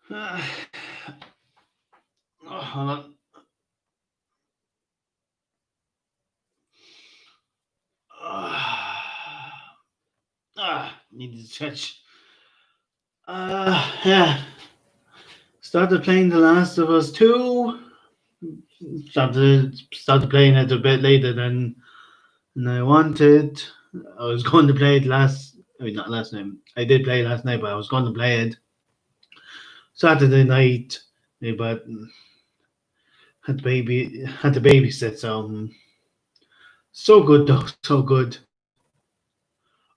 Hold on. Need to stretch. Yeah. Started playing The Last of Us 2. Started playing it a bit later than I wanted. I was going to play it not last night. I did play it last night, but I was going to play it Saturday night. But had to babysit, so good though, so good.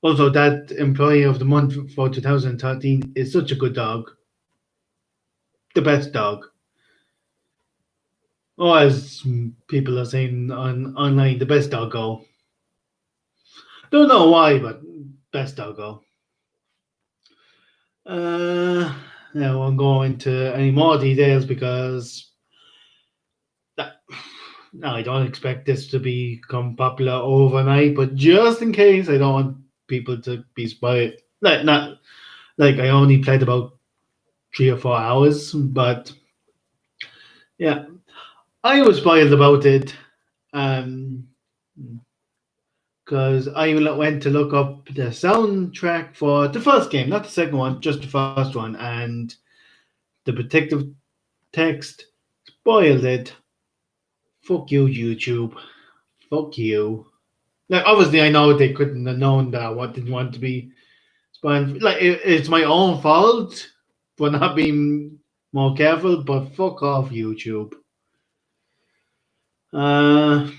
Also, that employee of the month for 2013 is such a good dog, the best dog. Or as people are saying online, the best doggo. Don't know why, but best doggo. Uh, I won't go into any more details because that, no, I don't expect this to become popular overnight. But just in case, I don't want people to be spoiled. Not like I only played about 3 or 4 hours, but yeah, I was spoiled about it. Um, because I went to look up the soundtrack for the first game, not the second one, just the first one, and the predictive text spoiled it. Fuck you, YouTube. Fuck you. Like, obviously, I know they couldn't have known that what didn't want to be spoiled. Like, it's my own fault for not being more careful, but fuck off, YouTube. Uh,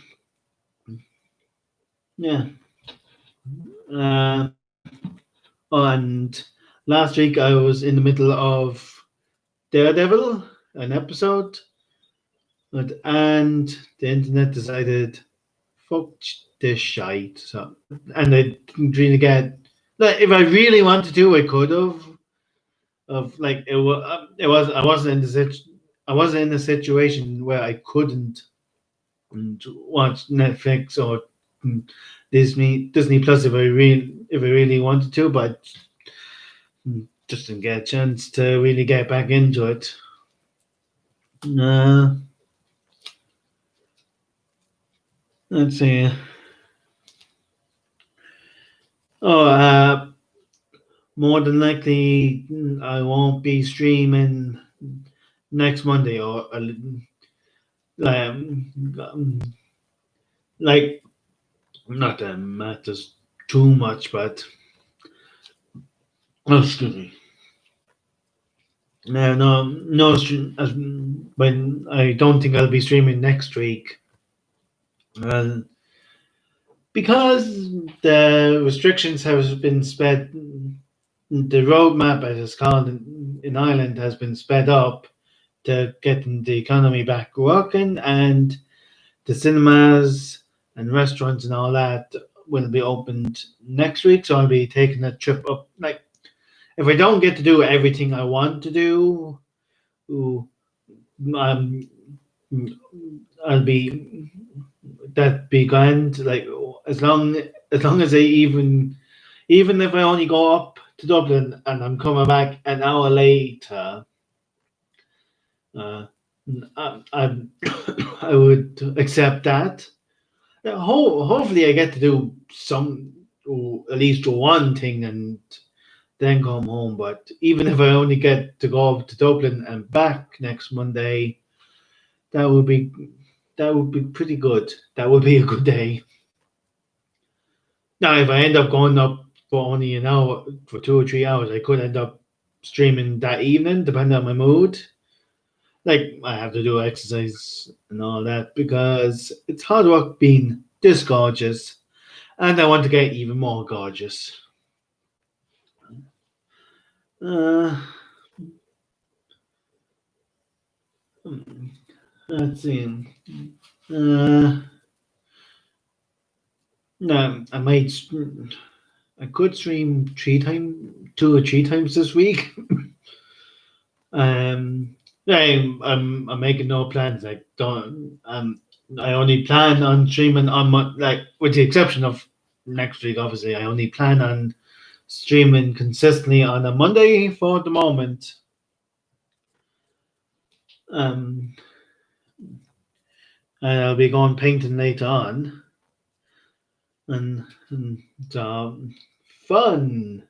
yeah. Uh, and last week I was in the middle of Daredevil, an episode, and the internet decided, fuck this shite. So, and I didn't really get, like, if I really wanted to, I could have. Of like I wasn't in I wasn't in a situation where I couldn't watch Netflix or Disney Plus if I really wanted to, but just didn't get a chance to really get back into it. Uh, let's see. Oh, more than likely, I won't be streaming next Monday or um, like not that it matters too much, but oh, excuse me. No, but I don't think I'll be streaming next week. Well, because the restrictions have been sped, the roadmap, as it's called in Ireland, has been sped up to getting the economy back working, and the cinemas and restaurants and all that will be opened next week. So I'll be taking a trip up. Like, if I don't get to do everything I want to do, ooh, um, I'll be that be grand. Like, as long as I even if I only go up to Dublin and I'm coming back an hour later, uh, I I would accept that. Hopefully, I get to do or at least one thing and then come home. But even if I only get to go up to Dublin and back next Monday, that would be that would be pretty good. That would be a good day. Now, if I end up going up for only an hour, for 2 or 3 hours, I could end up streaming that evening, depending on my mood. Like, I have to do exercise and all that because it's hard work being this gorgeous, and I want to get even more gorgeous. Uh, hmm, let's see. Uh, no, I could stream 2 or 3 times this week. Um, I'm making no plans. I don't. I only plan on streaming on like, with the exception of next week. Obviously, I only plan on streaming consistently on a Monday for the moment. Um, and I'll be going painting later on, and fun.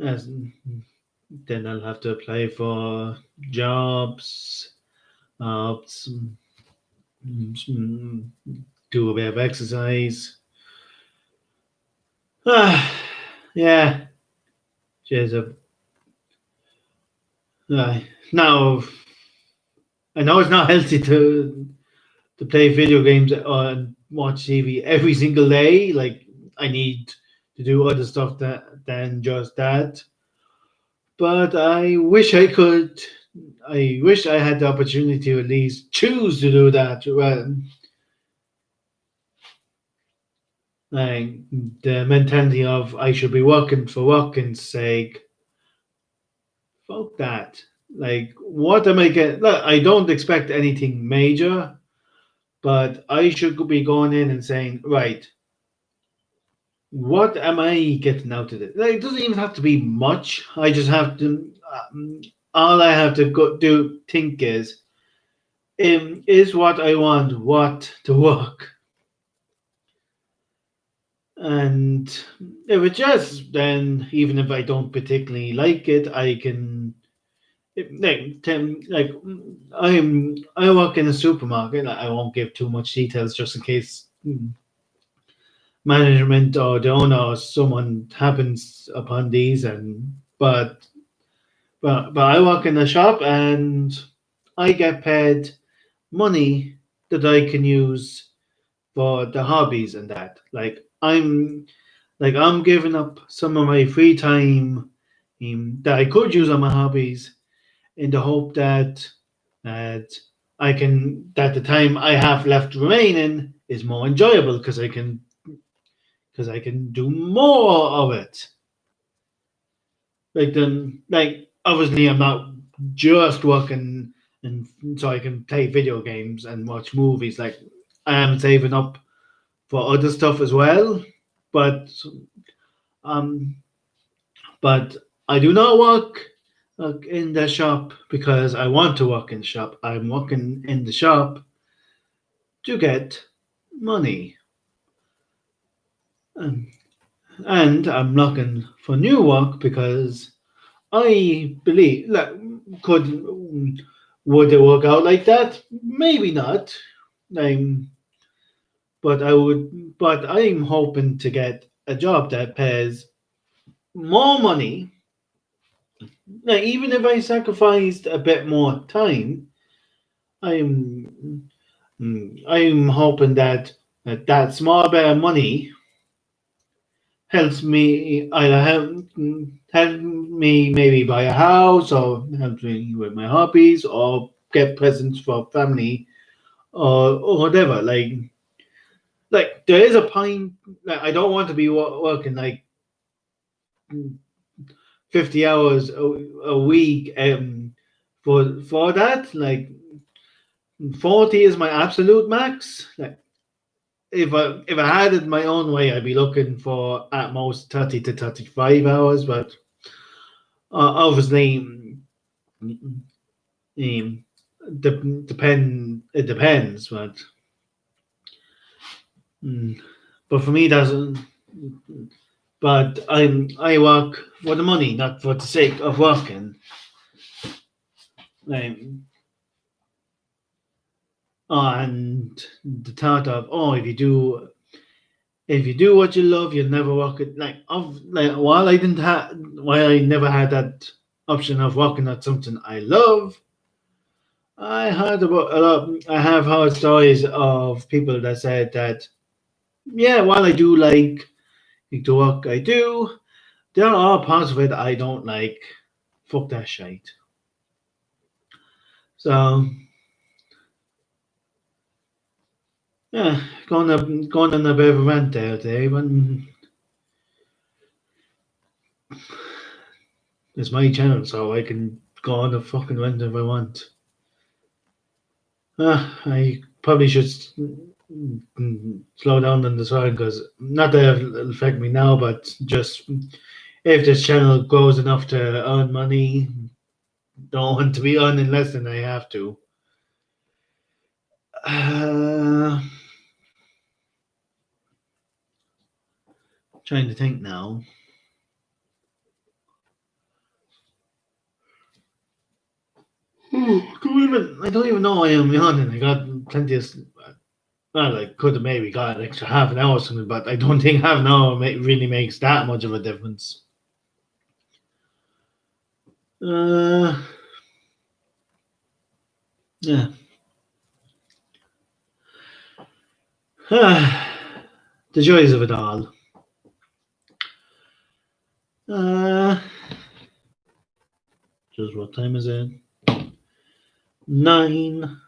As then I'll have to apply for jobs, some, do a bit of exercise. Yeah, cheers up. Now I know it's not healthy to play video games or watch TV every single day. Like I need to do other stuff than just that. But I wish I could. I wish I had the opportunity to at least choose to do that. Well, like the mentality of I should be working for working's sake. Fuck that. Like, what am I getting? Look, I don't expect anything major, but I should be going in and saying, right, what am I getting out of it? Like, it doesn't even have to be much. I just have to. All I have to think is what I want what to work, and if it just then even if I don't particularly like it, I can. Like I work in a supermarket. I won't give too much details just in case management or the owner or someone happens upon these. And but I work in a shop and I get paid money that I can use for the hobbies and that. I'm giving up some of my free time that I could use on my hobbies in the hope that that the time I have left remaining is more enjoyable because I can do more of it. Like obviously I'm not just working and so I can play video games and watch movies. Like I am saving up for other stuff as well, but um but I do not work in the shop because I want to work in the shop. I'm working in the shop to get money. Um, and I'm looking for new work because I believe like could would it work out like that? Maybe not. Um, but I'm hoping to get a job that pays more money. Now, even if I sacrificed a bit more time, I'm I'm hoping that small bit of money helps me either help me maybe buy a house or help me with my hobbies or get presents for family or whatever. Like there is a point. Like I don't want to be working like 50 hours a week for that. Like 40 is my absolute max. Like if I had it my own way, I'd be looking for at most 30 to 35 hours. But obviously, it depends. Mm, but for me, doesn't. But I work for the money, not for the sake of working. Um, and the thought of if you do what you love, you'll never work it. Like while I never had that option of working at something I love, I have heard stories of people that said that yeah, while I do like the work I do, there are parts of it I don't like. Fuck that shit. So yeah, going on a bit of a rant there, Dave, and it's my channel, so I can go on a fucking rant if I want. I probably should slow down on this one because not that it'll affect me now, but just if this channel grows enough to earn money, don't want to be on in less than I have to. Trying to think now. I don't even know why I'm yawning. I got plenty of. Well, I could have maybe got an extra half an hour or something, but I don't think half an hour really makes that much of a difference. Yeah. The joys of it all. Just what time is it? 9.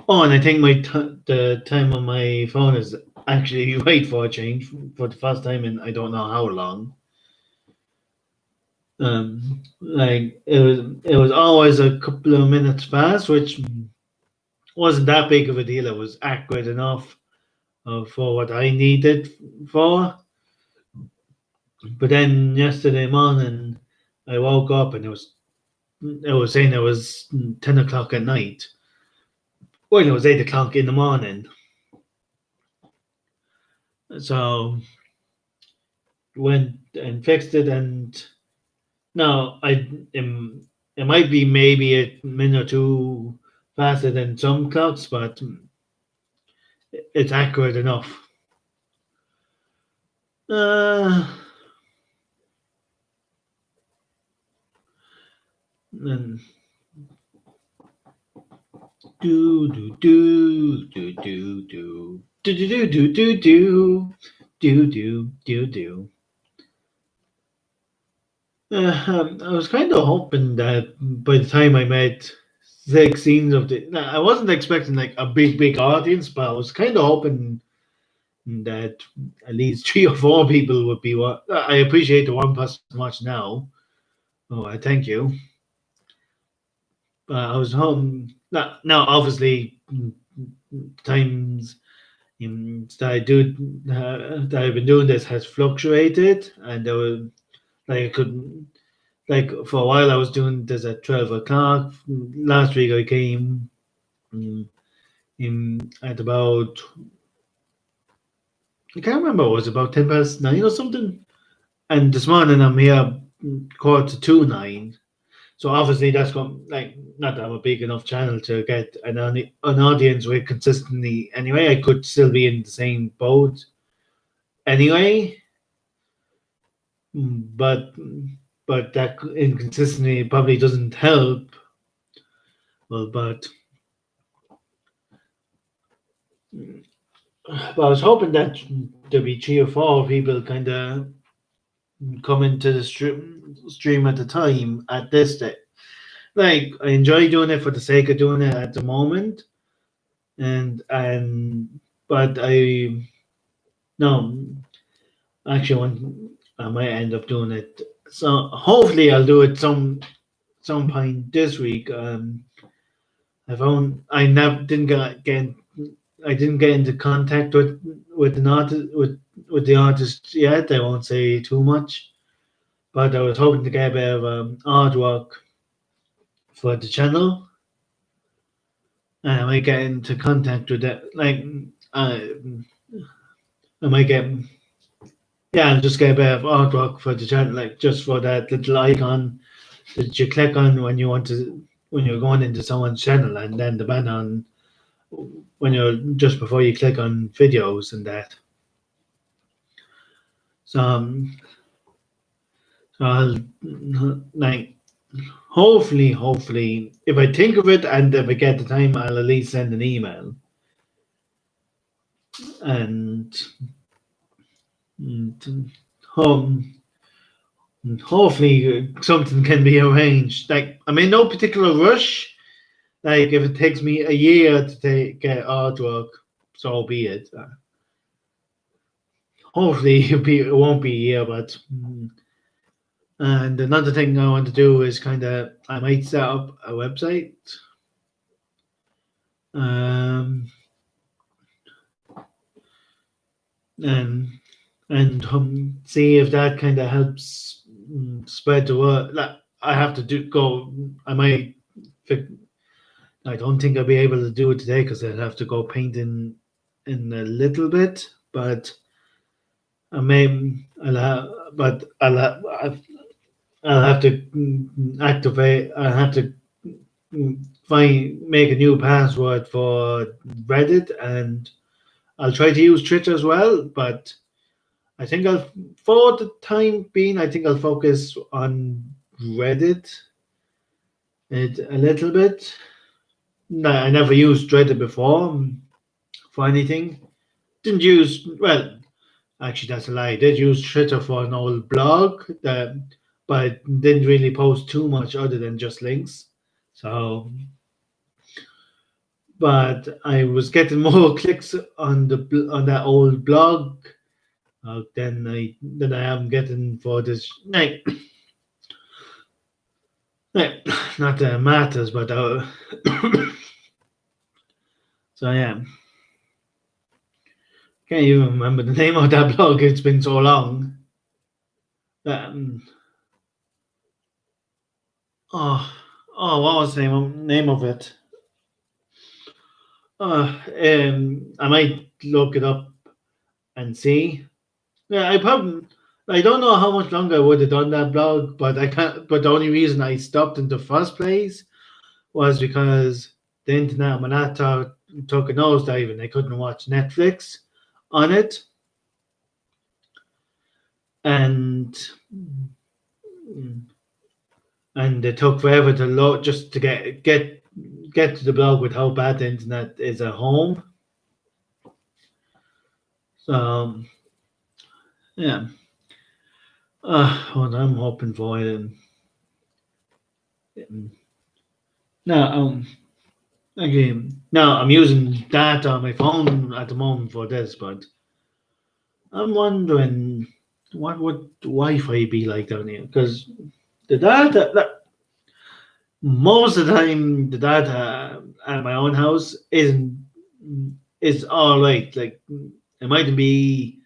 Oh, and I think the time on my phone is actually right for a change for the first time in I don't know how long. Like it was always a couple of minutes past, which wasn't that big of a deal. It was accurate enough for what I needed for. But then yesterday morning, I woke up and it was saying it was 10 o'clock at night. Well, it was 8 o'clock in the morning. So went and fixed it, and now it might be maybe a minute or two faster than some clocks, but it's accurate enough. Uh, and do do do do do do do do do do do do. I was kind of hoping that by the time I met 16 of the, I wasn't expecting like a big audience, but I was kind of hoping that at least 3 or 4 people would be what. I appreciate the one person watch now. Oh, I thank you. But I was hoping. Now obviously, times that that I've been doing this has fluctuated, and there were like I couldn't like for a while I was doing this at 12 o'clock. Last week I came in at about I can't remember. It was about 9 or something. And this morning I'm here 8:45. So obviously that's going like not that I'm a big enough channel to get an audience with consistently. Anyway, I could still be in the same boat. Anyway, but that inconsistency probably doesn't help. Well, but I was hoping that there'd be 3 or 4 people kind of come into the stream at the time at this day. Like I enjoy doing it for the sake of doing it at the moment, and but I no actually I might end up doing it. So hopefully I'll do it some point this week. I found I never didn't get I didn't get into contact with an artist with the artist yet. I won't say too much, but I was hoping to get a bit of artwork for the channel. And I might get into contact with that. Like I might get I'll just get a bit of artwork for the channel, like just for that little icon that you click on when you're going into someone's channel, and then the banner on when you're just before you click on videos and that. So, so I'll like hopefully, if I think of it and if I get the time, I'll at least send an email and, home. Hopefully, something can be arranged. Like I'm in no particular rush. Like if it takes me a year to get artwork, so be it. Hopefully, it won't be a year, but. And another thing I want to do is I might set up a website. Um, and see if that kind of helps spread the word. Like, I have to do go. I might. I don't think I'll be able to do it today because I'll have to go painting in a little bit. But I may. I'll have to activate. I'll have to make a new password for Reddit, and I'll try to use Twitter as well. But I think for the time being, I think I'll focus on Reddit a little bit. No, I never used Reddit before for anything. Didn't use well. Actually, that's a lie. I did use Twitter for an old blog, but didn't really post too much other than just links. So, but I was getting more clicks on on that old blog than I am getting for this. Like, not that it matters, but so yeah, can't even remember the name of that blog. It's been so long. Um, oh, what was the name of it? I might look it up and see. Yeah, I don't know how much longer I would have done that blog, but I can't. But the only reason I stopped in the first place was because the internet on my laptop took a nosedive and I couldn't watch Netflix on it, and it took forever to load just to get to the blog with how bad the internet is at home. So yeah, what I'm hoping for. No, again, no, I'm using data on my phone at the moment for this, but I'm wondering what would Wi-Fi be like down here? Because the data, most of the time, the data at my own house is all right. Like it mightn't be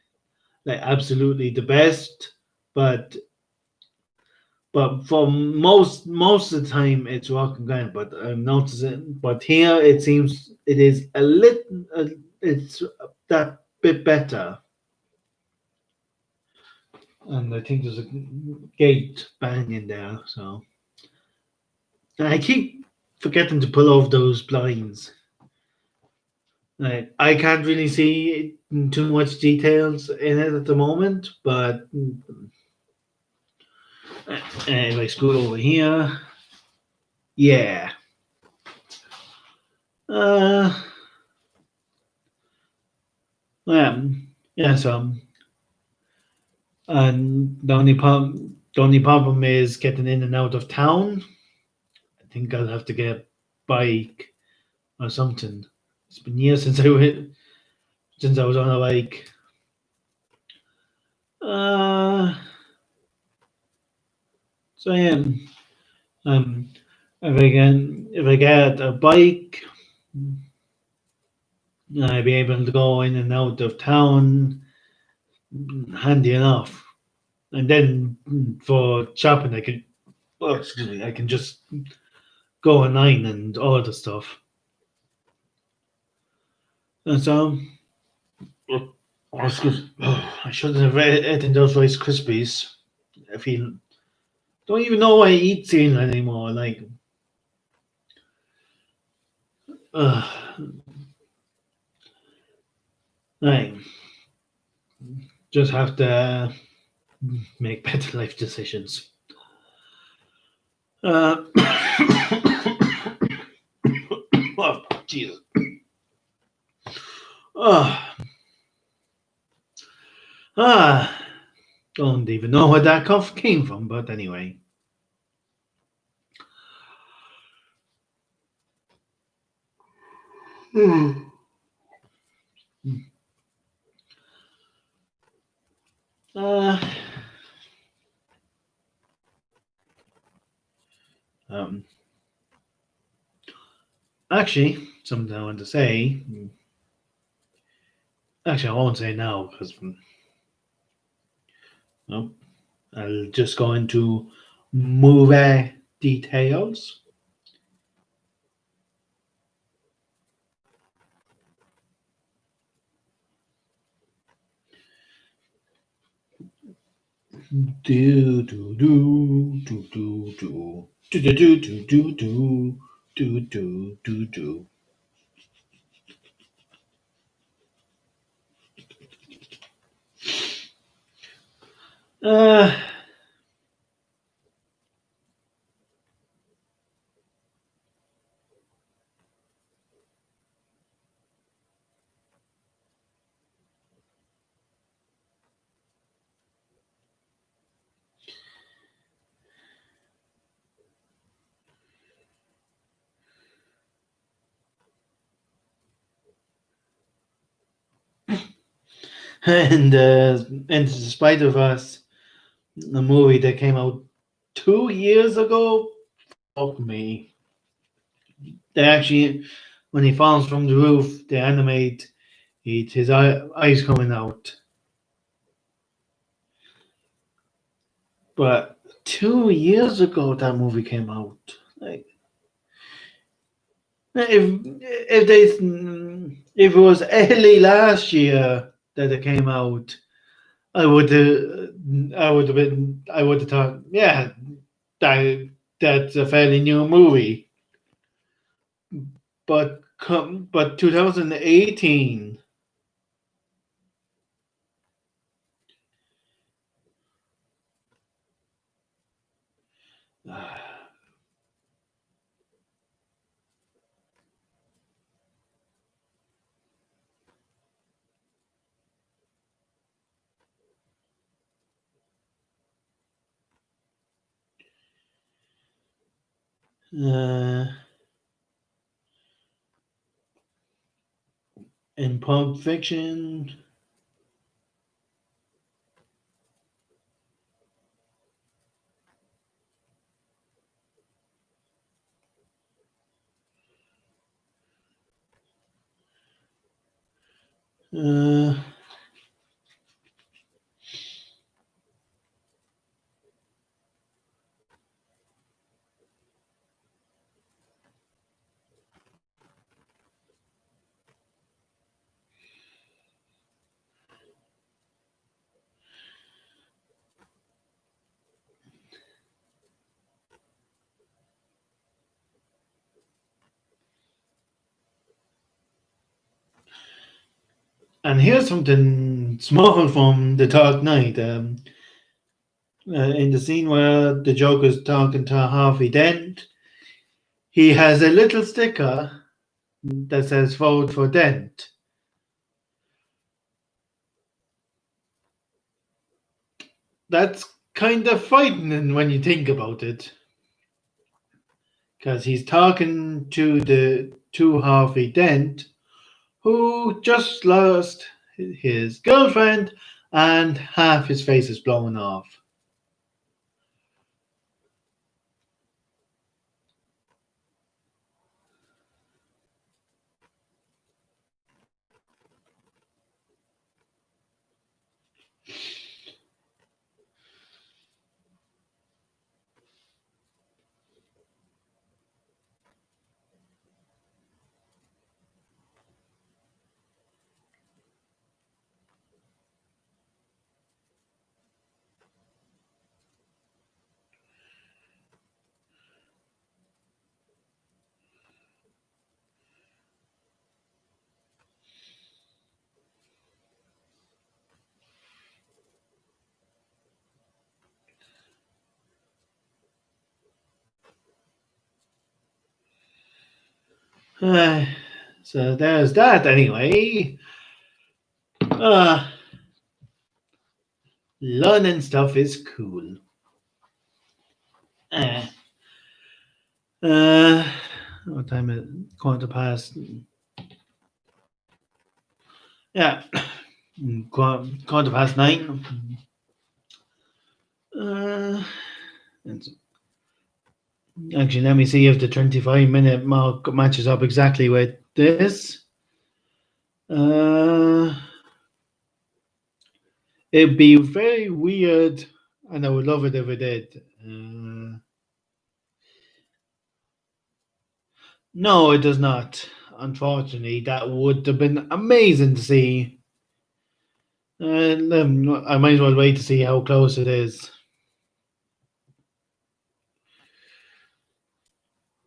like absolutely the best, but for most of the time it's working grand. But I'm noticing, but here it seems it is a little, it's that bit better. And I think there's a gate banging there, so and I keep forgetting to pull off those blinds. I can't really see too much details in it at the moment, but if I scoot over here, yeah. Uh, yeah, yeah. So, and the only problem is getting in and out of town. I think I'll have to get a bike or something. It's been years since I was on a bike. Uh, so yeah, um, if I get a bike, I'll be able to go in and out of town handy enough. And then for shopping, excuse me, I can just go online and order stuff. And so, excuse, I shouldn't have eaten those Rice Krispies. I feel don't even know why I eat cereal anymore. Like, uh, I just have to make better life decisions. Oh, Jesus. Oh, don't even know where that cough came from, but anyway. Uh, um, actually, something I want to say. Actually, I won't say now because no, I'll just go into movie details. Do do do do do do do do do do do do do do do. Uh, and in spite of us, the movie that came out 2 years ago. Fuck me. They actually, when he falls from the roof, they animate his eyes coming out. But 2 years ago, that movie came out. Like, if it was early last year that it came out, I would have thought, yeah, that's a fairly new movie. But 2018. Uh, in Pulp Fiction. Uh, and here's something small from The Dark Knight. In the scene where the Joker's talking to Harvey Dent, he has a little sticker that says "Vote for Dent." That's kind of frightening when you think about it, because he's talking to Harvey Dent, who just lost his girlfriend, and half his face is blown off. Uh, so there's that anyway. Uh, learning stuff is cool. Uh, uh, what time is it? Quarter past. Yeah, quarter past 9. Uh, actually, let me see if the 25-minute mark matches up exactly with this. Uh, it'd be very weird and I would love it if it did. No, it does not. Unfortunately, that would have been amazing to see. I might as well wait to see how close it is.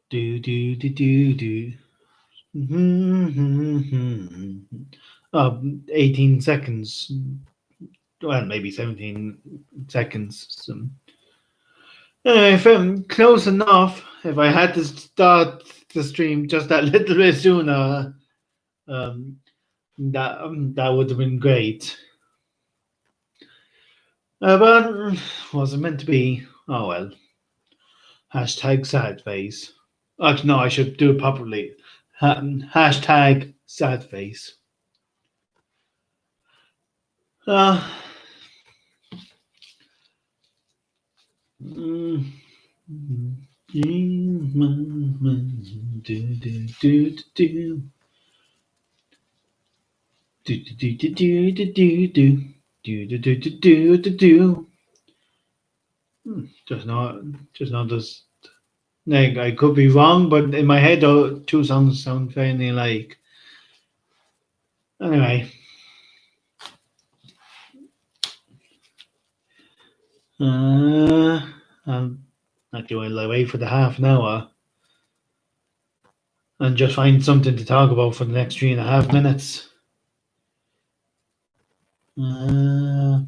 Do do do do do. 18 seconds. Well, maybe 17 seconds. So, if I'm close enough, if I had to start the stream just that little bit sooner, um, that would have been great. But was it meant to be? Oh well. Hashtag sad face. Actually, no, I should do it properly. Hashtag sad face. Uh, mm, do, do, do, do, do, do, do, do, do, do, do, do, do, do, do, do, do. Just not this. Like I could be wrong, but in my head, two songs sound fairly like. Anyway, uh, I'm not going to wait for the half an hour and just find something to talk about for the next 3.5 minutes. Uh,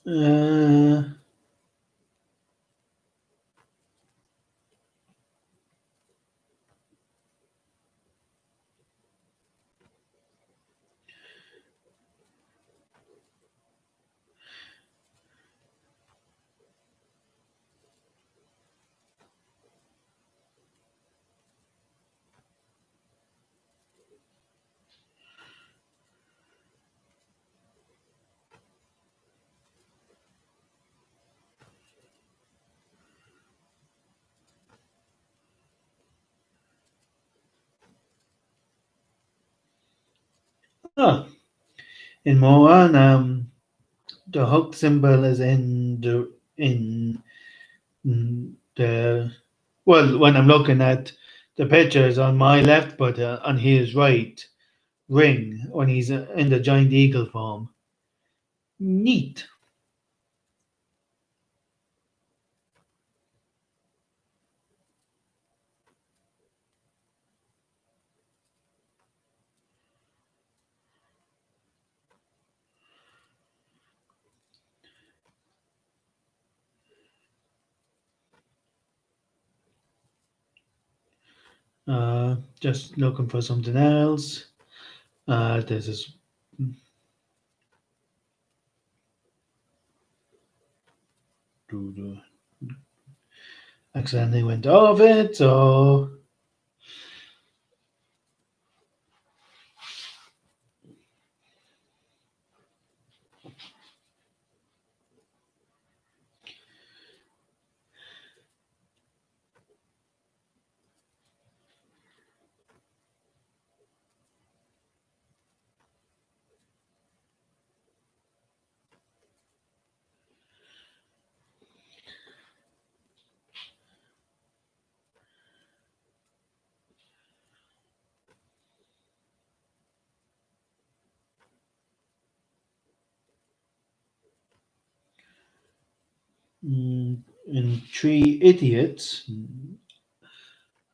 uh, oh, in Moan, the hook symbol is in the well. When I'm looking at the pictures on my left, but on his right, ring when he's in the giant eagle form. Neat. Just looking for something else. This is accidentally went off it, so in Three Idiots.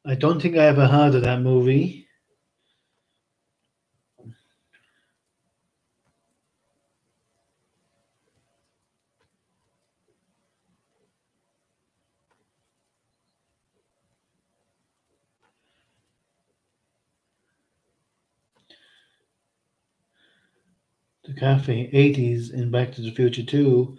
I don't think I ever heard of that movie. The Cafe 80s in Back to the Future 2.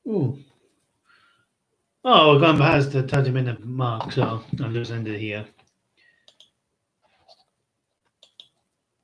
Ooh. Oh, we're gone past the 30-minute mark, so I'll just end it here.